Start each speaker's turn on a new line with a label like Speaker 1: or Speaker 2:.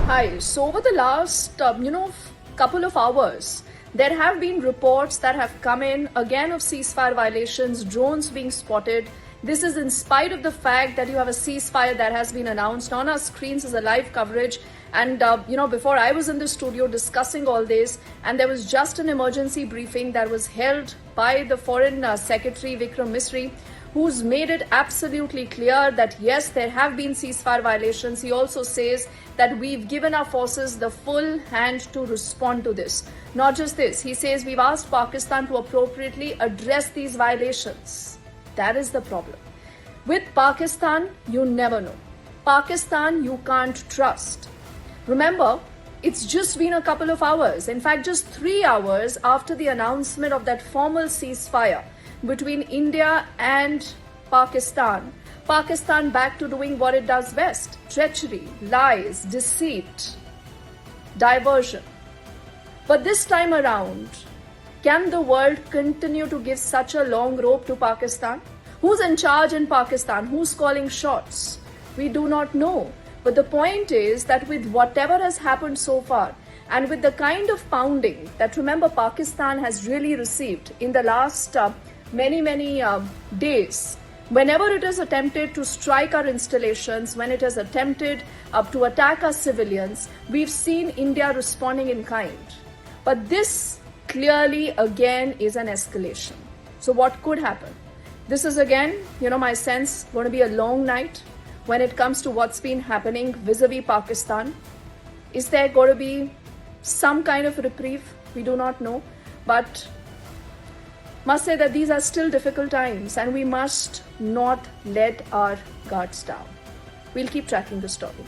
Speaker 1: Hi. So over the last, couple of hours, there have been reports that have come in again of ceasefire violations, drones being spotted. This is in spite of the fact that you have a ceasefire that has been announced on our screens as a live coverage. And, before I was in the studio discussing all this, and there was just an emergency briefing that was held by the Foreign Secretary Vikram Misri, who's made it absolutely clear that yes, there have been ceasefire violations. He also says that we've given our forces the full hand to respond to this. Not just this, he says we've asked Pakistan to appropriately address these violations. That is the problem. With Pakistan, you never know. Pakistan, you can't trust. Remember, it's just been a couple of hours, in fact, just 3 hours after the announcement of that formal ceasefire between India and Pakistan. Pakistan back to doing what it does best: treachery, lies, deceit, diversion. But this time around, can the world continue to give such a long rope to Pakistan? Who's in charge in Pakistan? Who's calling shots? We do not know. But the point is that with whatever has happened so far, and with the kind of pounding that, remember, Pakistan has really received in the last many days, whenever it has attempted to strike our installations, when it has attempted to attack our civilians, we've seen India responding in kind. But this clearly again is an escalation. So what could happen? This is again, my sense, going to be a long night when it comes to what's been happening vis-a-vis Pakistan. Is there going to be some kind of reprieve? We do not know. But must say that these are still difficult times and we must not let our guards down. We'll keep tracking the story.